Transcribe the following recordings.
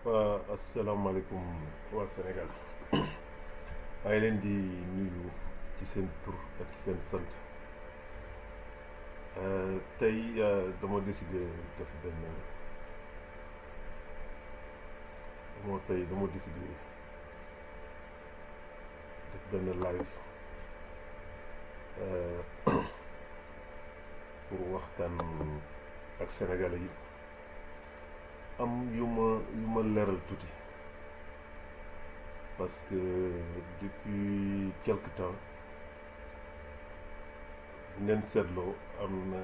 waa asalaamaaleykum waa Sénégal maa ngi leen di nuyu ci seen tur ak ci seen sant. Tey dama décidé def benn dama décidé def benn live pour waxtaan ak sénégalais yi am yu ma leeral tuuti parce que depuis quelque temps ngeen seetloo am na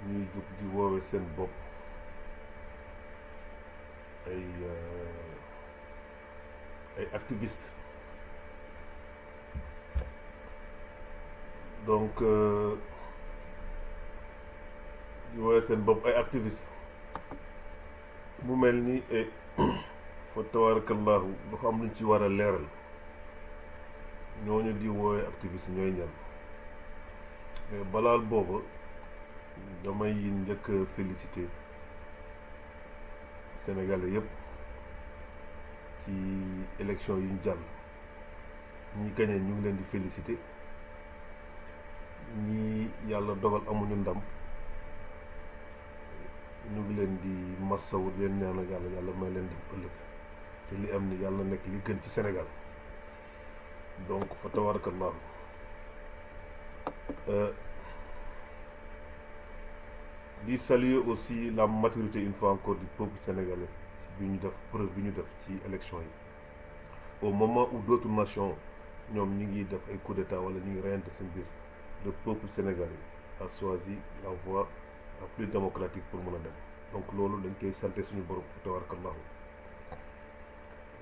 ñuy jóg di woowe seen bopp ay activistes donc di woowe seen bopp ay activistes mu mel ni fa tabarakallahu dafa am luñ ci war a leeral ñooñu di woowe activistes ñooy ñan. mais balaal booba damay njëkk a félicité sénégalais yëpp ci élection yi ñu jàll ñi gagné ñu ngi leen di félicité ñi yàlla dogal amuñu ndam ñu ngi leen di massawu leen ñaanal yàlla may leen dem ëllëg te li am ni yàlla nekk li gën ci Sénégal donc fa tabarakallahu di saluer aussi la maturité une fois encore du peuple sénégalais bi ñu def preuve bi ñu def ci élection yi au moment où d'autres nations ñoom ñi ngi def ay coup d'état wala ñi ngi reyante seen biir le peuple sénégalais a choisi la voie la plus démocratique pour mën a dem donc loolu dañ koy santé suñu borom tabarakallahu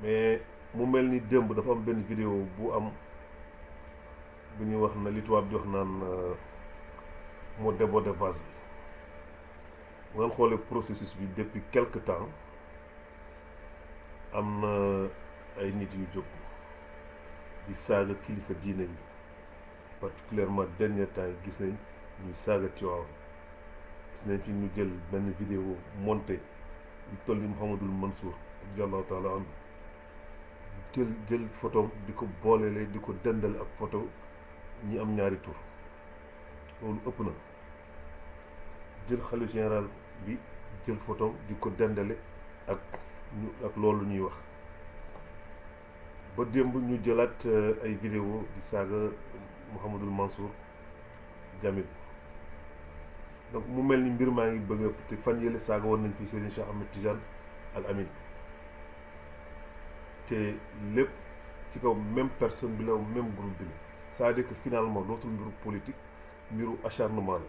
mais mu mel ni démb dafa am benn vidéo bu am bu ñuy wax na li tubaab di wax naan moo débordé vase bi bu ngeen xoolee processus bi depuis quelque temps am na ay nit yu jóg di saaga kilifa diine yi particulièrement dernier temps yi gis nañ ñuy saaga Tiwaawan gis nañ fi ñu jël benn vidéo monté yu toll ni Mouhamadul Mansour radiyallahu taala anhu jël photo di ko booleele di ko dendal ak photo ñi am ñaari tur loolu ëpp na jël xalifa général bi jël photo di ko dendale ak loolu ñuy wax ba démb ñu jëlaat ay vidéo di saaga Mouhamadul Mansour Jamil donc mu mel ni mbir maa ngi bëgg te fan yële saaga woon nañ fi Serigne Cheikh Ahmed Tidiane Al Amin te lépp ci kaw même personne bi la même groupe bi la c'est-à-dire que finalement dootul mbiru politique mbiru acharnement la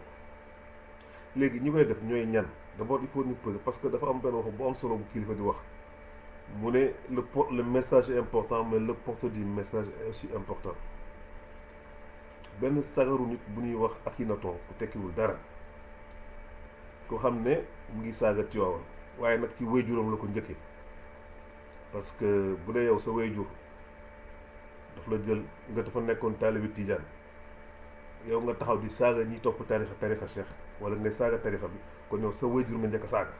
léegi ñi koy def ñooy ñan d'abord il faut ñu poser parce que dafa am benn wax bu am solo bu kilifa di wax mu ne le message est important mais le porteur du message est aussi important benn sagaru nit bu ñuy wax Akhenaton ku tekkiwul dara ko xam ne mu ngi saaga Tiwaawan waaye nag ci wéyjuram la ko njëkkee parce que bu dee yow sa wéyjur daf la jël nga dafa nekkoon taalibi Tijaan yow nga taxaw di saaga ñi topp tarixa cheikh wala ngay saaga tarixa bi kon yow sa wéyjur nga njëkk a saaga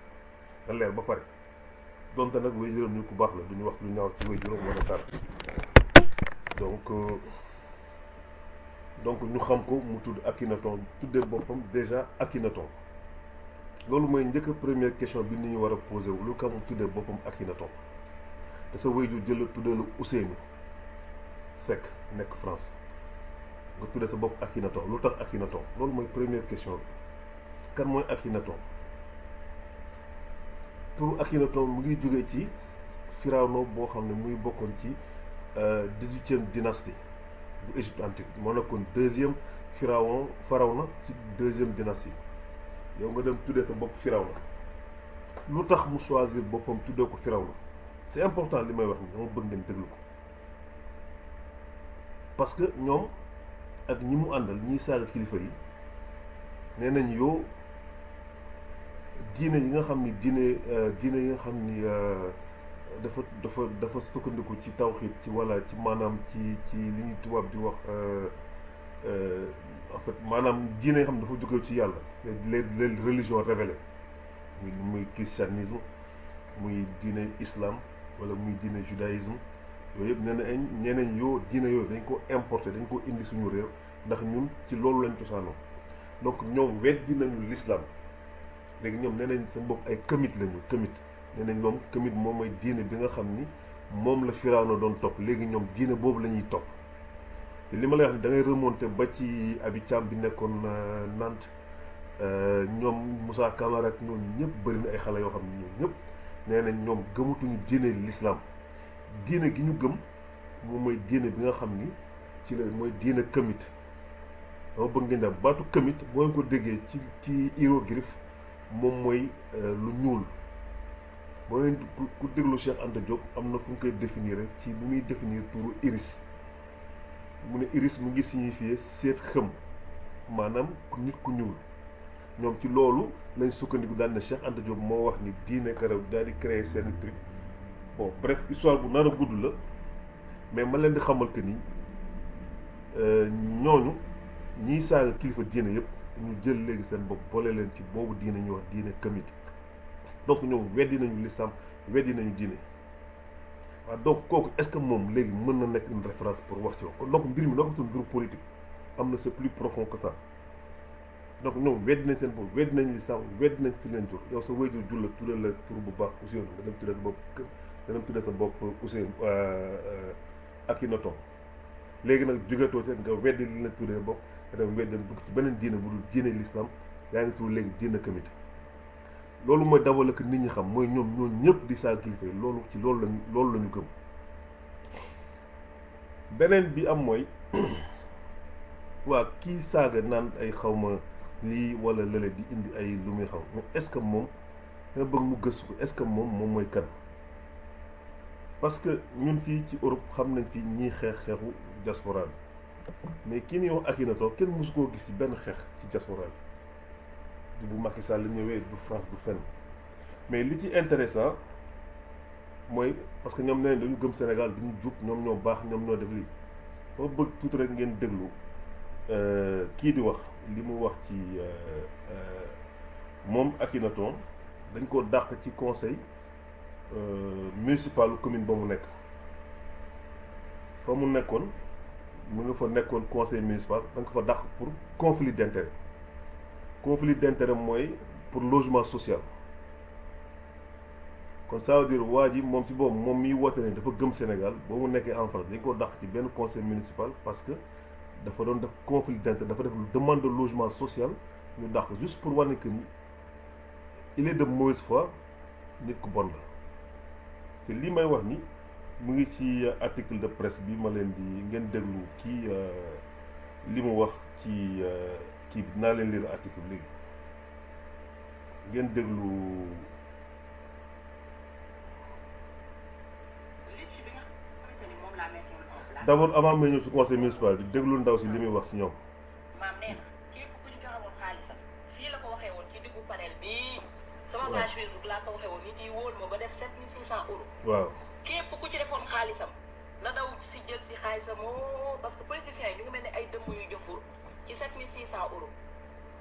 nga leer ba pare donte nag wéyjuram ñu ku baax la duñu wax lu ñaaw ci wéyjuram wala dara donc ñu xam ko mu tudd Akhenaton tuddee boppam déjà Akhenaton loolu mooy njëkk première question bi ni ñu war a posé wu lu kam mu tuddee boppam Akhenaton te sa wéyjur jël tuddee lu Ousseynou Seck nekk France nga tuddee sa bopp Akhenaton lu tax Akhenaton loolu mooy première question bi kan mooy Akhenaton pour Akhenaton mu ngi jógee ci Firawna boo xam ne muy bokkoon ci 18e dynastie bu Égypte antique moo nekkoon deuxième Firawna ci 2e dynastie yow nga dem tuddee sa bopp Firawna lu tax mu choisir boppam tuddee ko Firawna c'est important li may wax ni dama bëgg ngeen déglu ko parce que ñoom ak ñi mu àndal ñiy saaga kilifa yi nee nañ yow diine yi nga xam ni diine yi nga xam ni dafa sukkandiku ci tawxiid ci walla ci maanaam ci li ñu tubaab di wax en fait maanaam diine yi nga xam ne dafa jóge ci yàlla les religions révélées muy christianisme muy diine islam wala muy diine judaïsme yooyu yëpp nee nañ yoo diine yooyu dañ ko importé dañ ko indi suñu réew ndax ñun ci loolu lañ cosaanoo donc ñoom weddi nañu l'islam léegi ñoom nee nañ seen bopp ay këmit lañu këmit nee nañ moom këmit moom mooy diine bi nga xam ni moom la Firawna doon topp léegi ñoom diine boobu la ñuy topp te li ma lay wax ni da ngay remonté ba ci Abi Thiam bi nekkoon Nantes ñoom Moussa Camara ak ñoom ñëpp bëri na ay xale yoo xam ne ñoom ñëpp nee nañ ñoom gëmatuñu diine l'islam diine gi ñu gëm moom mooy diine bi nga xam ni ci la mooy diine këmit dama bëgg ngeen dem baatu këmit boo ngeen ko déggee ci hiéroglyphe moom mooy lu ñuul boo leen ku déglu Cheikh Anta Diop am na fu mu koy définir ci bu muy définir turu iris mu ne iris mu ngi signifier seet xëm maanaam nit ku ñuul ñoom ci loolu lañ sukkandiku daal ne Cheikh Anta Diop moo wax ni diine karaw daal di créer seen truc bon bref histoire bu nar a gudd la mais ma leen di xamal que ni ñooñu ñiy saaga kilifa diine yëpp ñu jël léegi seen bopp boole leen ci boobu diine ñuy wax diine këmit donc ñoom weddi nañu l'islam weddi nañu diine waaw donc kooku est-ce que moom léegi mën na nekk une référence pour wax ci wax kon donc mbir mi nekkatul mbiru politique am na c'est plus profond que ça donc ñoom weddi nañ seen bopp weddi nañ l'islam weddi nañ fi leen jur yow sa wayjur jur la tuddee la tur bu baax Ousseynou nga dem tuddee sa bopp nga dem tuddee sa bopp Ousseynou Akhenaton léegi nag jógetoo ci nga weddi li la tuddee bopp nga dem weddi dugg ci beneen diine bu dul diine l'islam yaa ngi tudd léegi diine këmit loolu mooy dawal ak nit ñi xam mooy ñoom ñoo ñëpp di saaga kilifa yi loolu ci loolu la ñu gëm beneen bi am mooy waa kii saaga naan ay xawma lii wala lële di indi ay lu muy xaw mais est-ce que moom nga bëgg mu gëstu ko est-ce que moom mooy kan parce que ñun fii ci Europe xam nañ fi ñiy xeexu diaspora bi mais kii ni wax Akhenaton kenn mosu koo gis ci benn xeex ci diaspora bi bu Macky Sall ñëwee du France du fenn mais li ci intéressant mooy parce que ñoom nee dañu gëm Sénégal duñu jub ñoom ñoo baax ñoom ñoo def lii boo bëgg tuuti rek ngeen déglu kii di wax li mu wax ci moom Akhenaton dañ ko dàq ci conseil municipal commune ba mu nekk fa mu nekkoon mu nga fa nekkoon conseil municipal da nga ko fa dàq pour conflit d'intérêt mooy pour logement social kon ça veut dire waa ji moom ci boobu moom miy woote ne dafa gëm Sénégal ba mu nekkee en France dañ ko dàq ci benn conseil municipal parce que dafa doon def conflit d'intérêt dafa def demande de logement social ñu dàq juste pour wane que ni il est de mauvaise foi nit ku bon la te lii may wax ni mu ngi ci article de presse bi ma leen di ngeen déglu kii li mu wax ci kii bi dinaa leen lire article léegi ngeen déglu d'abord avant may ñëw ci conseil municipal bi déglu ndaw si li muy wax ci ñoom. maam nee na képp ku ñu joxe woon xaalisam fii la ko waxee woon ci diggu panel bii. sama page Facebook laa ko waxee woon nit yi wóol ma ba def 7600 euros. waaw képp ku ci defoon xaalisam na daw si jël si xaalisam parce que politiciens yi ñu ngi mel ni ay dëmm yu jëfur ci 7600 euros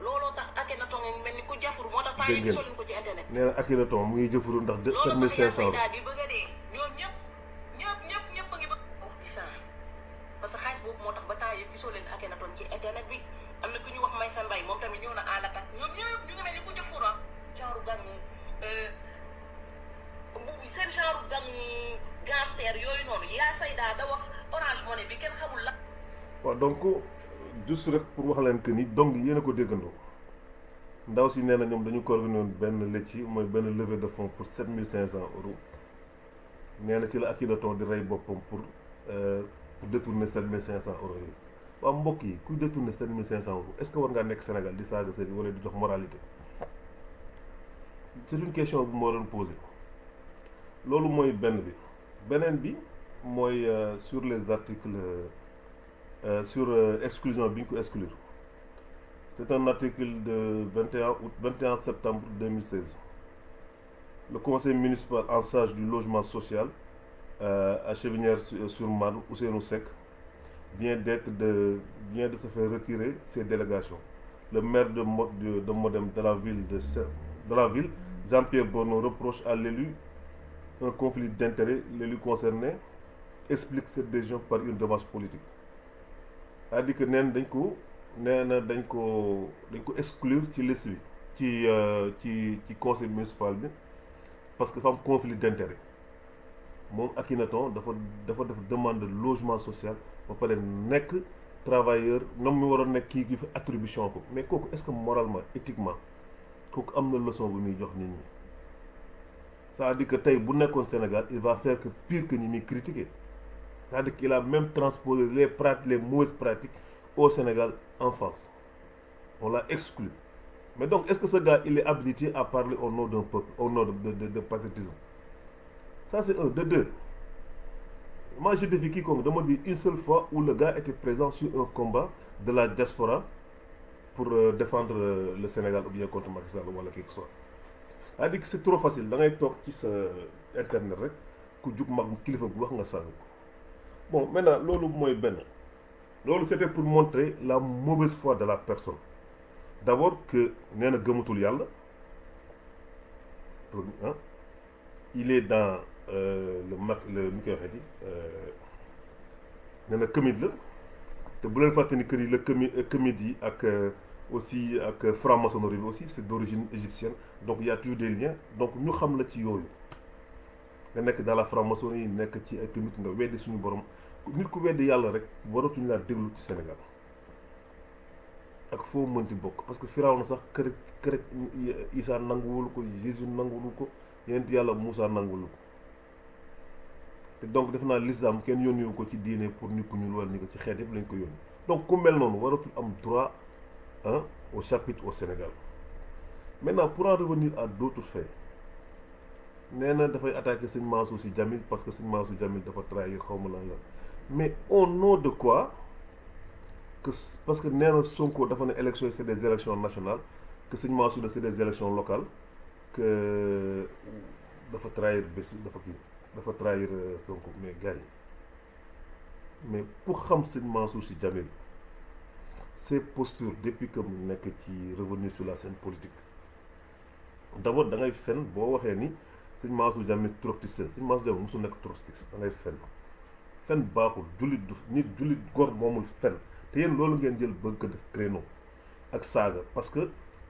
looloo tax Akhenaton ngi mel ni ku jafur moo tax. temps yi gisoon nañu ko ci internet. nee na Akhenaton mu ngi jëfuru ndax 7500 euros. daal di bëgg a dee ñoom ñëpp a ngi bëgg parce que xaalis boobu moo tax ba temps yëpp gisoo leen Akhenaton ci internet bi am na ku ñu wax Maysa Mbaye moom tamit ñëw na à l'attaque ñoom ñëpp ñu ngi mel ni ku jëfur genre gan seen genre gan gangster yooyu noonu yaa sayda da wax Orange Money bi kenn xamul la. waaw donc juste rek pour wax leen que ni donc yéen a ko déggandoo ndaw si nee na ñoom dañu ko organisé woon benn lecci mooy benn levée de fonds pour 7500 euros nee na ci la Akhenaton di rey boppam pour détourner 7500 euros yi waaw mbokk yi kuy détourner 7500 euros est-ce que war ngaa nekk Sénégal di saaga sëriñ wala di jox moralité c'est une question bu moo doon posé loolu mooy benn bi beneen bi mooy sur les articles sur exclusion bi ñu ko exclure c'est un article de 21 septembre 2016 le conseil municipal en charge du logement social à Chevinière-sur-Marne, Ousseynou Seck, vient de se faire retirer ses délégations. Le maire de Modem de la ville, Jean-Pierre Bonneau, reproche à l'élu un conflit d'intérêts les lui concernés explique cette décision par une démarche politique c'est-à-dire que neen dañ ko dañ ko exclure ci liste bi ci conseil municipal bi parce que dafa am conflit d'intérêt moom Akhenaton dafa def demande de logement social ba pare nekk travailleur ñoom mi waroon nekk kii fi attribution ko mais kooku est-ce que moralement éthiquement kooku am na leçon bu muy jox nit ñi c'est-à-dire que tey bu nekkoon Sénégal il va faire que pire que ñi muy critiquer c'est-à-dire qu'il a même transposé les mauvaises pratiques au Sénégal en France on l'a exclu mais donc est-ce que ce gars il est habilité à parler au nom d'un peuple au nom de patriotisme ça c'est un de deux moi je défie quiconque de me dire une seule fois où le gars était présent sur un combat de la diaspora pour défendre le Sénégal ou bien contre Macky Sall wala quelque soit c'est-à-dire que c'est trop facile da ngay toog ci sa internet rek ku jug mag kilifa bu wax nga sànni ko bon maintenant loolu mooy benn loolu c'était pour montrer la mauvaise foi de la personne d'abord que nee na gëmatul yàlla il est dans le ni koy waxee di nee na këmit la te bu leen fàtte ni kër yi la këmit yi ak aussi ak franc-maçonnerie bi aussi c'est d'origine égyptienne donc il y a toujours des liens donc ñu xam la ci yooyu nga nekk dans la franc-maçonnerie nekk ci ay këmit nga weddi suñu borom nit ku weddi yàlla rek waratuñu laa déglu ci Sénégal ak foo mënti bokk parce que Firawna sax kër Isa nanguwul ko Jésus nanguwul ko yonent yàlla Moussa nanguwul ko te donc def naa l'islam kenn yónniwu ko ci diine pour nit ku ñuul wala ni ko ci xeet yëpp lañ ko yónni donc ku mel noonu waratul am droit au chapitre au Sénégal maintenant pour en revenir à d'autres faits nee na dafay attaquer sëñ Mansour Sy Djamil parce que sëñ Mansour Djamil dafa trahir xaw ma lan la mais au nom de quoi que parce que nee na Sonko dafa ne élection c'est des élections nationales que sëñ Mansour c'est des élections locales que dafa trahir bés dafa trahir Sonko mais gars yi mais pour xam sëñ Mansour Sy Djamil ses postures depuis que mu nekk ci revenir sur la scène politique d'abord da ngay fen boo waxee ni sëñ Mansour Djamil trotskiste sëñ Mansour Djamil mosul nekk trotskiste da ngay fen baaxul jullit du nit jullit góor moomul fen te yéen loolu ngeen jël bëgg ko def créneau ak saaga parce que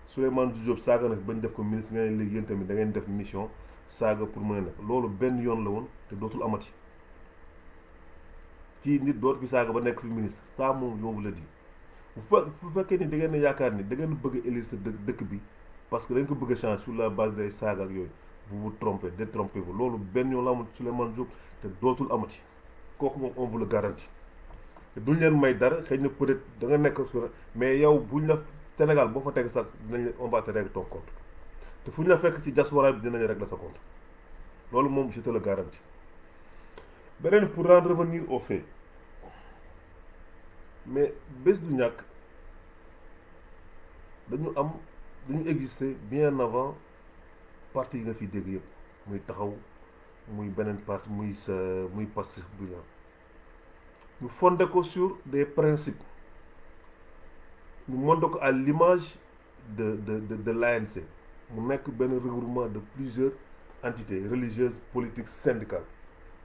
Souleymane Diop saaga nag bañ def ko ministre nga ne léegi yéen tamit da ngeen def mission saaga pour mën a nekk loolu benn yoon la woon te dootul amati fii nit dootu fi saaga ba nekk fi ministre ça moom yomb la di bu fekkee ni da ngeen yaakaar ni da ngeen bëgg a élire sa dëkk bi parce que dañ ko bëgg a changer sur la base des saaga ak yooyu vous vous trompez détrompez-vous loolu benn yoon la amati Souleymane Diop te dootul amati kooku moom on vous le garantit te duñ leen may dara xëy na peut-être da nga nekk sur mais yow buñ la Sénégal boo fa teg sax dinañ on va te régler ton compte te fu ñu la fekk ci diaspora bi dinañ régler sa compte loolu moom je te le garantis beneen pour en revenir au fait mais bés du ñàkk dañu exister bien avant parti yi nga fi dégg yëpp muy taxaw muy beneen parti muy Pastef bu ñu fondé ko sur des principes ñu monté ko à l'image de l'ANC mu nekk benn regroupement de plusieurs entités religieuses politiques syndicales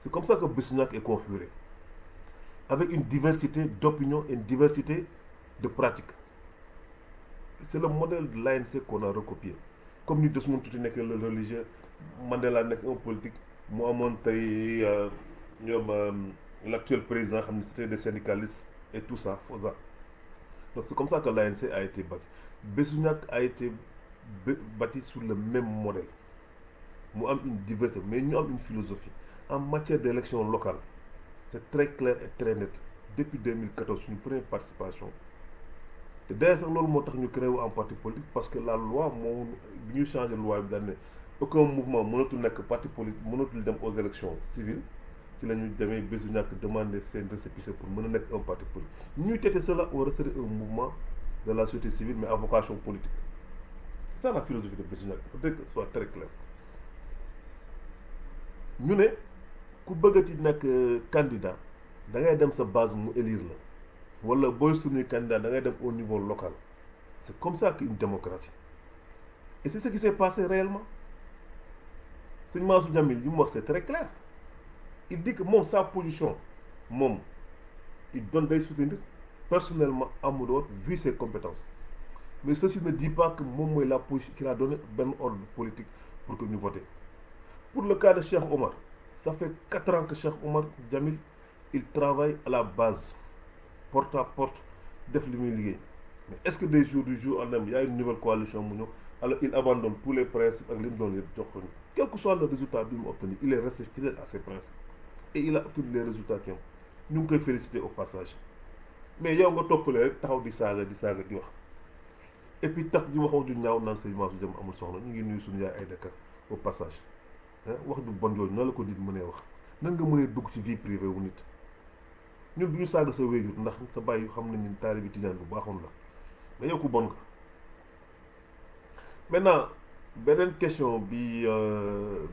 c'est comme ça que bés du ñàkk est configuré avec une diversité d'opinions et une diversité de pratiques c'est le modèle de l'ANC qu'on a recopié comme ni Desmond Tutu nekk le religieux Mandela nekk un politique mu amoon tey ñoom l'actuel président xam ne c'était des syndicalistes et tout ça Foza donc c'est comme ça que l'ANC a été bâti Bessu Ñakk a été bâti sur le même modèle mu am une diversité mais ñu am une philosophie en matière d'élection locale c'est très clair et très net depuis 2014 suñu première participation te d'ailleurs sax loolu moo tax ñu créé wu en parti politique parce que la loi moo bi ñu changé loi bi daal ne aucun mouvement mënatul nekk parti politique mënatul dem aux élections civiles ci la ñu demee Bessu Ñakk demander seen récépissé pour mën a nekk un parti politique ñuy tete cela on resterait un mouvement de la société civile mais à vocation politique c'est ça la philosophie de Bessu Ñakk peut-être que ce soit très clair ñu ne ku bëgg ci nekk candidat da ngay dem sa base mu élire la wala booy suñuy candidat da ngay dem au niveau local c'est comme ça qu'une démocratie et c'est ce qui s'est passé réellement sëñ Mansour Djamil li mu wax c'est très clair il dit que moom sa position moom il donne day soutenir personnellement Amadou Hott vu ses compétences mais ceci ne dit pas que moom mooy la position qu'il a donné benn ordre politique pour que ñu voter. Pour le cas de Cheikh Omar, ça fait 4 ans que Cheikh Omar Djamil il travaille à la base porte à porte def li muy liggéey mais est-ce que du jour au lendemain il y a une nouvelle coalition mu ñëw alors il abandonne tous les principes ak li mu doon yëpp jox ko ñu quel que soit le résultat bi mu obtenu il est resté fidèle à ses principes et il a obtenu les résultats qui ont ñu ngi koy féliciter au passage mais yow nga toppale rek taxaw di saaga di wax et puis tax di wax ju ñaaw naan Sëñ Mansour Djamil amul soxna ñu ngi nuyu suñu yaay ay dëkk au passage wax du bon yooyu na la ko nit mënee wax nan nga mënee dugg ci vie privée wu nit ñun du ñu saaga sa wéyjur ndax sa bàyyi xam nañ ni taalibi tijaan bu baaxoon la mais yow ku bon nga. Maintenant beneen question bi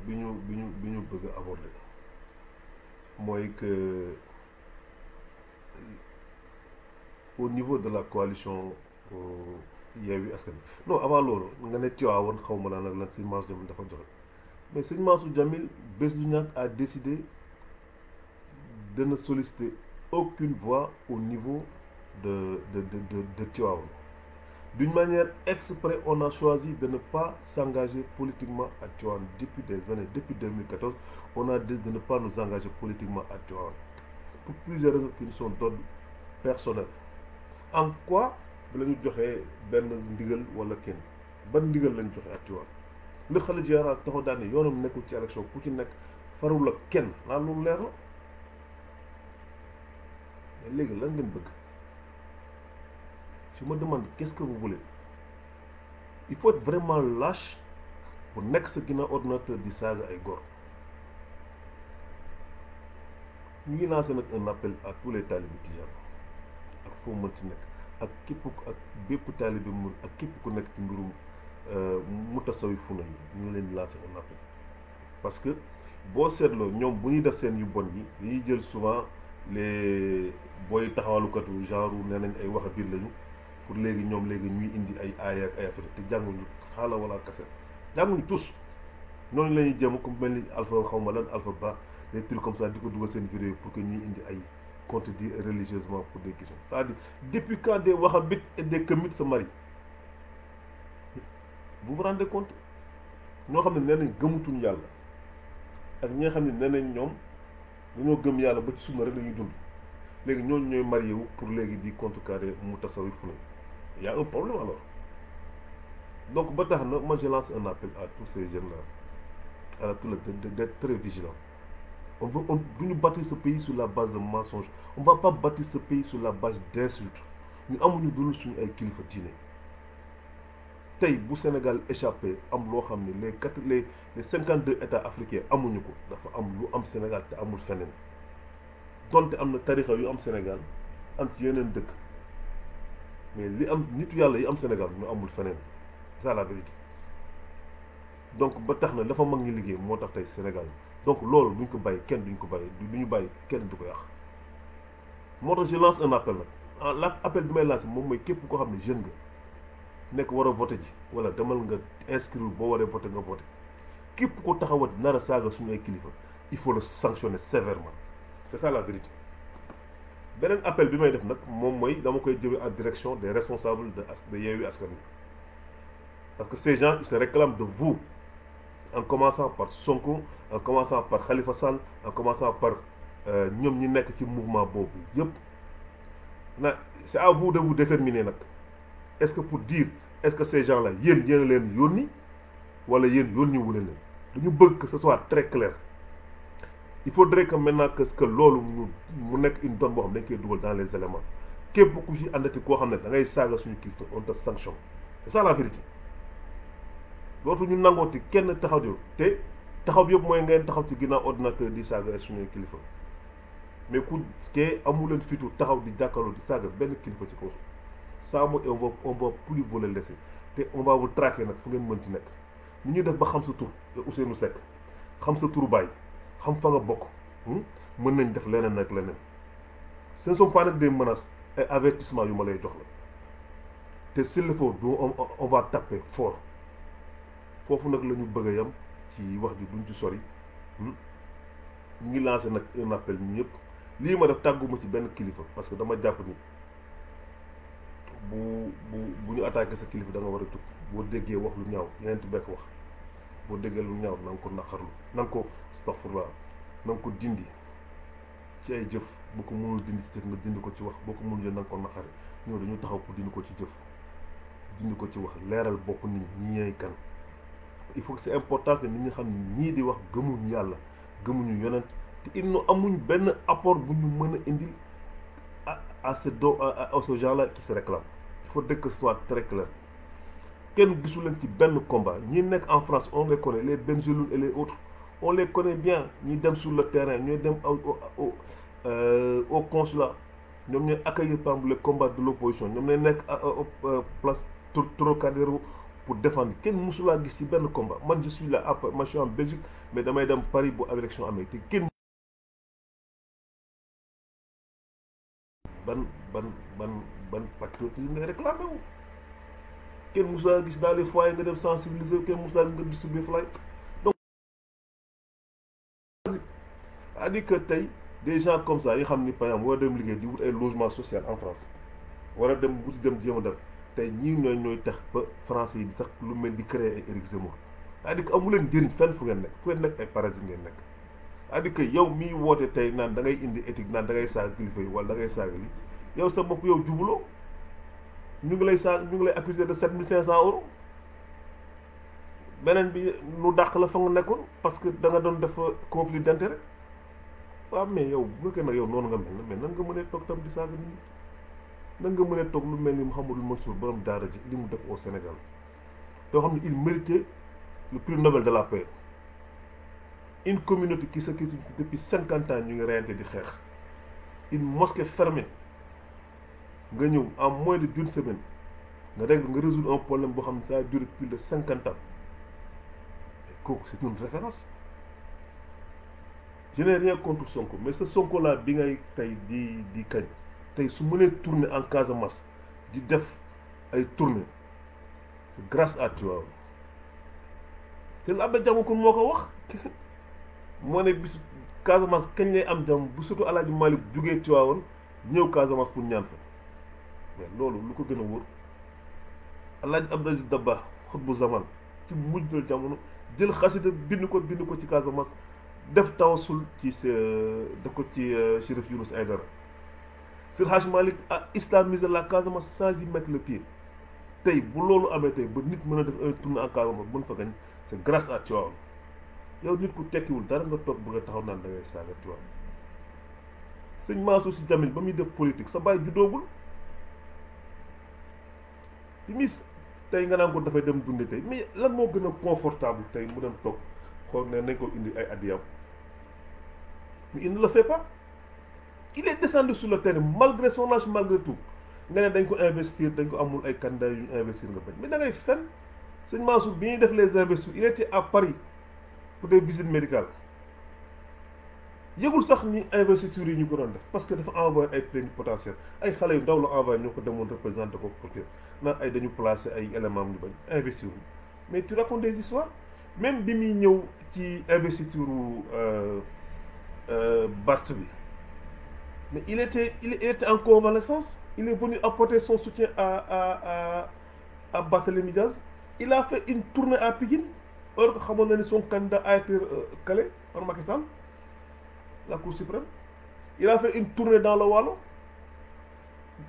ñu bëgg a aborder mooy que au niveau de la coalition Yewwi Askan Wi non avant loolu nga ne Tivaouane xaw ma naan ak lan Sëñ Mansour Djamil dafa joxe mais Sëñ Mansour Djamil bés du ñàkk a décidé de ne solliciter aucune voix au niveau de Tivaouane. D'une manière exprès, on a choisi de ne pas s'engager politiquement à Tivaouane depuis des années. Depuis 2014, on a dit de ne pas nous engager politiquement à Tivaouane. Pour plusieurs raisons qui nous sont d'ordre personnel. En quoi lañu joxe benn ndigal wala kenn ban ndigal lañu joxe à Tivaouane le xalifa général taxaw daal ne yoonam nekkul ci élection ku ci nekk farul ak kenn naa loolu leer na mais léegi lan ngeen bëgg. Je me demande qu'est-ce que vous voulez. Il faut être vraiment lâche pour nekk sa ginnaaw ordinateur di saaga ay góor. ñu ngi lancé nag un appel à tous les talibés tijaan ak foo mën ci nekk ak képp ak bépp talibé mun ak képp ku nekk ci mbirum mutasawwifuna yi ñu ngi leen di lancé un appel parce que boo seetloo ñoom bu ñuy def seen yu bon yi dañuy jël souvent les booy taxawalukatu genre nee nañ ay wax a biir lañu pour léegi ñoom léegi ñuy indi ay aaya ak ay affaire te jànguñu xaala wala kaset jànguñu tous noonu la ñuy jéem comme mel ni alpha xaw ma lan alpha ba des trucs comme ça di ko dugal seen vidéo pour que ñuy indi ay contredire religieusement pour des questions c'est-à-dire depuis quand des wahhabites et des kamites se marient vous vous rendez compte ñoo xam ne nee nañ gëmutuñ yàlla ak ñi nga xam ne nee nañ ñoom dañoo gëm yàlla ba ci sunna rek la ñuy dund léegi ñooñu ñooy marié wu pour léegi di contrecarrer mu tasawuf fu ne y a un problème alors donc ba tax na moi je lance un appel à tous ces jeunes là à tous les d'être très vigilants on du ñu bâtir ce pays sur la base de mensonges on va pas bâtir ce pays sur la base d'insultes ñu amuñu dul suñu ay kilifa diine tey bu Sénégal échappé am loo xam ne les 52 états africains amuñu ko dafa am lu am Sénégal te amul feneen donte am na tarixa yu am Sénégal am ci yeneen dëkk mais li am nitu yàlla yi am Sénégal ñu amul feneen c'est ça la vérité donc ba tax na dafa mag ñi liggéey moo tax tey Sénégal donc loolu duñ ko bàyyi kenn duñ ko bàyyi du ñu bàyyi kenn du ko yàq moo tax je lance un appel nag la appel bi may lancer moom mooy képp koo xam ne jeune nga nekk war a voté ji wala demal nga inscrire boo waree voté nga voté képp ko taxawati nar a saaga suñu ay kilifa il faut le sanctionner sévèrement c'est ça la vérité beneen appel bi may def nag moom mooy dama koy jëme en direction des responsables de Yewwi Askan Wi parce que ces gens ils se réclament de vous en commençant par Sonko en commençant par Khalifa Sall en commençant par ñoom ñi nekk ci mouvement boobu yëpp na c'est à vous de vous déterminer nag est-ce que pour dire est-ce que ces gens là yéen a leen yónni wala yéen yónni wu leen dañu bëgg que ce soit très clair il faudrait que maintenant que loolu mu nekk une donne boo xam dañ koy dugal dans les éléments képp ku ci àndati koo xam ne da ngay saaga suñu kilifa on te sanctionne c'est ça la vérité dootu ñu nangooti kenn taxaw yow te taxaw bi yëpp mooy ngeen taxaw ci ginnaaw ordinateur di saaga suñu kilifa mais ku kee amu leen fitu taxaw di jàkkaarloo di saaga benn kilifa ci kaw ça mooy on va plus vous le laisser te on va vous traquer nag fu ngeen mën ci nekk ñu ñuy def ba xam sa tur Ousseynou Seck xam sa turu baay xam fa nga bokk mën nañ def leneen nag leneen ce ne sont pas nag des menaces ay avertissement yu ma lay jox la te s'il le faut on va taper fort foofu nag la ñu bëgg a yem ci wax ji duñ ci sori ñu ngi lancé nag un appel ñu ñëpp lii ma def tàgguma ci benn kilifa parce que dama jàpp ni bu ñu attaqué sa kilifa da nga war a tukk boo déggee wax lu ñaaw yeneen bekk wax boo déggee lu ñaaw na nga ko naqarlu na nga ko astaghfirullah na nga ko dindi ci ay jëf boo ko mënul dindi ci jëf nga dindi ko ci wax boo ko mënul jël na nga ko naqari ñoo dañu taxaw pour dindi ko ci jëf dindi ko ci wax leeral bopp nit ñi ñooy kan il faut que c'est important que nit ñi xam ne ñii di wax gëmuñu yàlla gëmuñu yonent te il nous amuñ benn apport bu ñu mën a indil à ce gens-là qui se réclament il faut que ce soit très clair kenn gisu leen ci benn combat ñi nekk en France on les connaît les Bengelloune et les autres on les connaît bien ñi dem sur le terrain ñooy dem au consulat ñoom ñooy accueillir par exemple les combats de l'opposition ñoom ñooy nekk place Trocadéro pour défendre kenn musulaa gis ci benn combat man je suis là après ma je suis en Belgique mais damay dem Paris bu élection amee te kenn ban patriotisme ngay réclamé wu kenn musulaa gis dans les foyers nga dem sensibiliser kenn musulaa nga distribuer fly donc c'est-à-dire que tey des gens comme ça yi xam ni par exemple war a dem liggéey di wut ay logement social en France war a dem wuti dem jéem a def tey ñii ñooy tax ba français yi di sax lu mel di créer ay Éric Zemmour c'est-à-dire que amu leen njëriñ fenn fu ngeen nekk ay parasites ngeen nekk c'est-à-dire que yow miy woote tey naan da ngay indi éthique naan da ngay saaga kilifa yi wala da ngay saaga li yow sa bopp yow jubuloo ñu ngi lay accuser de 7500 euros beneen bi nu dàq la fa nga nekkoon parce que da nga doon def conflit d'intérêt waaw mais yow bu fekkee nag yow noonu nga mel na mais nan nga mënee toog tam di saaga nit ñi nan nga mënee toog lu mel ni Mouhamadou Mansour borom daara ji li mu def au Sénégal yoo xam ne il méritait le prix Nobel de la paix une communauté qui se cultive depuis 50 ans ñu ngi reyante di xeex une mosquée fermée nga ñëw en moins d'une semaine nga résoudre un problème boo xam ne ça a duré plus de 50 ans et kooku c'est une référence je n'ai rien contre Sonko mais ce Sonko là bi ngay tey di kañ tey su mënee tourner en Casamance di def ay tournée c'est grâce à toi te la Abbé Diamokoune moo ko wax moo ne bisu Casamance kañ lay am jàmm bu surtout Alaaji Malick jugee Tiwaawoon ñëw Casamance pour ñaan fa mais loolu lu ko gën a wóor Alaaji Abdou Aziz Dabakh xutbu zaman ci mujjal jamono jël xasida bind ko ci Casamance def tawasul ci def ko ci Chérif Younous Aïdara Seydi Hadji Malick a islamisé la Casamance sans y mettre le pied tey bu loolu amee tey ba nit mën a def un tournée en Casamance mën fa gañ c'est grâce à Tivaouane yow nit ku tekkiwul dara nga toog bëgg a taxaw naan da ngay saaga Tivaouane sëñ Mansour Sy Djamil ba muy def politique sa bàyyi juddoogul bi muy tey nga naan ko dafay dem dunde tey mais lan moo gën a confortable tey mu dem toog xool ne nañ ko indi ay addiyam mais il ne le fait pas il est descendu sur le terrain malgré son âge malgré tout nga ne dañ ko investir dañ ko amul ay candidats yu ñu investir nga bañ mais da ngay fen sëñ Mansour bi ñuy def les investisseurs il était à Paris pour des visites médicales yëgul sax ni investisseurs yi ñu ko doon def parce que dafa envoyé ay plénipotentiaires ay xale yu ndaw la envoyé ñoo ko demoon représenté ko pour que naan ay dañu placé ay éléments ñu bañ investir mais tu racontes des histoires même bi muy ñëw ci investiture Barth bi mais il était en convalescence il est venu apporter son soutien à Barthélémy Diaz il a fait une tournée à Pikine or que xamoon na ni son candidat a été calé par Macky Sall la Cour suprême il a fait une tournée dans le Waalo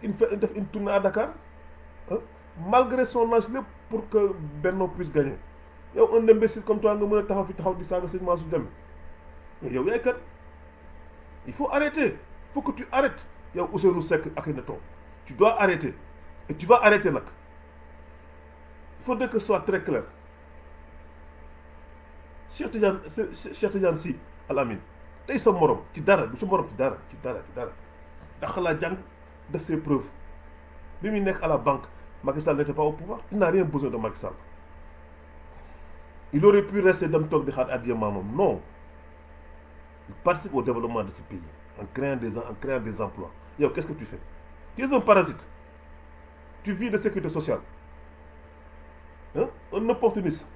def une tournée à Dakar malgré son âge lépp pour que Benno puisse gagner yow un imbécile comme toi nga mën a taxaw di saaga sëñ Mansour Djamil mais yow yaay kat il faut arrêter il faut que tu arrêtes yow Ousseynou Seck ak Akhenaton tu dois arrêter et tu vas arrêter nag il faut que ce soit très clair Cheikh Tidiane Sy Al Amine tey sa morom ci dara du sa morom ci dara dax laa jàng def ses preuves bi muy nekk à la banque Macky Sall n'était pas au pouvoir il n'a rien besoin de Macky Sall il aurait pu rester dem toog di xaar addiya maamam non il participe au développement de ce pays en créant des emplois yow qu'est-ce que tu fais tu es un parasite tu vis de sécurité sociale un opportuniste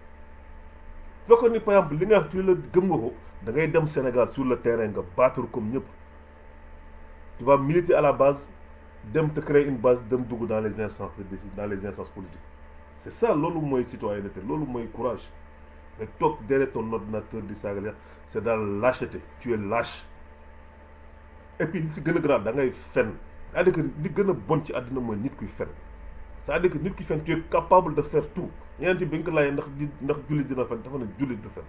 fekkoon ni par exemple li nga wax ci la gëm nga ko da ngay dem Sénégal sur le terrain nga battre comme ñëpp tu vas militer à la base dem te créer une base dem dugg dans les instances politiques c'est ça loolu mooy citoyenneté loolu mooy courage mais toog derrière ton ordinateur di saaga c'est dans lâcheté tu es lâche et puis li si gën a grave da ngay fen c'est-à-dire que li gën a bon ci àddina mooy nit kuy fen c'est-à-dire que nit kuy fen tu es capable de faire tout ñeenti bi nga ko laajee ndax jullit dina fen dafa ne jullit du fen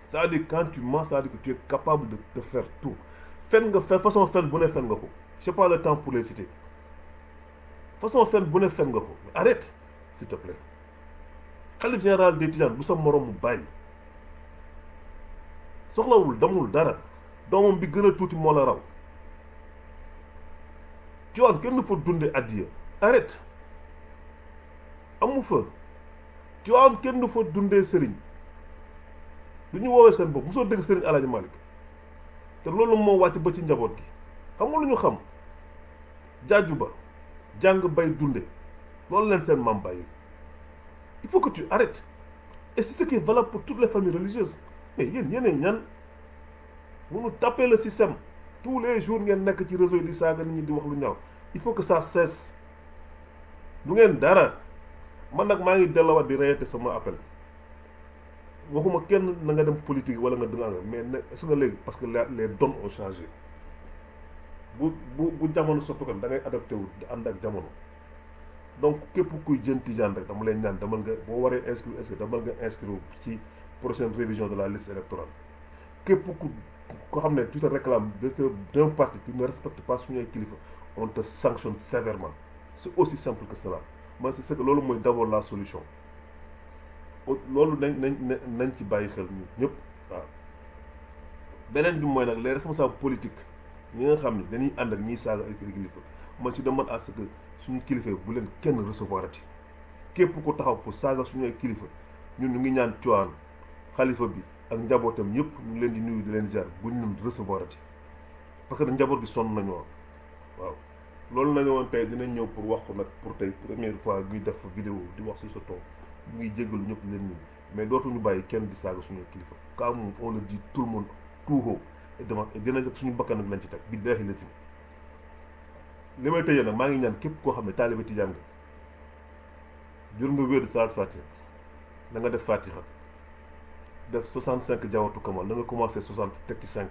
c'est-à-dire quand tu mens c'est-à-dire que tu es capable de faire tout fen nga fen façon fen bu ne fen nga ko j'ai pas le temps pour les citer façon fen bu ne fen nga ko arrête s'il te plaît xalif général des Tidianes bu sa moroom mu bàyyi soxlawul damul dara doomam bi gën a tuuti moo la raw Tiwaawan kenn du fa dunde addiya arrête amu fa Tiwaawan kenn du fa dundee sëriñ du ñu woowee seen bopp mosoo dégg sëriñ Alaaji Malick te loolu moo wàcc ba ci njaboot gi xam nga lu ñu xam jaaju ba jàng bay dunde loolu leen seen maam bàyyi il faut que tu arrêtes et c'est ce qui est valable pour toutes les familles religieuses mais yéen yeneen ñan mënu taper le système tous les jours ngeen nekk ci réseau yi di saaga nit ñi di wax lu ñaaw il faut que ça cesse lu ngeen dara man nag maa ngi delluwaat di reyate sama appel waxuma kenn na nga dem politique wala nga danga mais ne est-ce que léegi parce que les donnes ont changé bu jamono soppeeku da ngay adapté wu di ànd ak jamono donc képp kuy jën Tijaan rek dama leen ñaan demal nga boo waree inscrire demal nga inscrire ci prochaine révision de la liste électorale képp ko xam ne tu te réclames d'un parti tu ne respectes pas suñuy kilifa on te sanctionne sévèrement c'est aussi simple que cela man c'est que loolu mooy d'abord la solution loolu nañ ci bàyyi xel ñu ñëpp waaw beneen bi mooy nag les responsables politiques ñi nga xam ne dañuy ànd ak ñiy saaga ay kilifa man ci demande à ce que suñu kilifa bu leen kenn recevoir ati képp ko taxaw pour saaga suñu ay kilifa ñun ñu ngi ñaan Tiwaawan xalifa bi ak njabootam yëpp ñu ngi leen di nuyu di leen ziar bu ñu recevoir ati parce que njaboot gi sonn nañu waaw loolu nañu woon tey dinañ ñëw pour wax ko nag pour tey première fois ñuy def vidéo di wax ci sa tool ñu ngi jéggalu ñëpp leen nuyu mais dootuñu bàyyi kenn di saaga suñu kilifa kaa moom on le dit tout le monde tout haut et dina suñu bakkan nag lañ ci teg billaahi la si li may tëjee nag maa ngi ñaan képp koo xam ne taalibe Tijaan nga jur nga wér salaat fatiha da nga def fatiha def 65 jawatu kamal da nga commencé 60 teg ci 5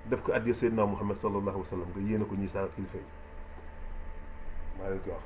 def ko addiya Seydina Muhammad sallallahu alayhi wa sallam nga yéene ko ñuy saaga kilifa yi maa leen koy wax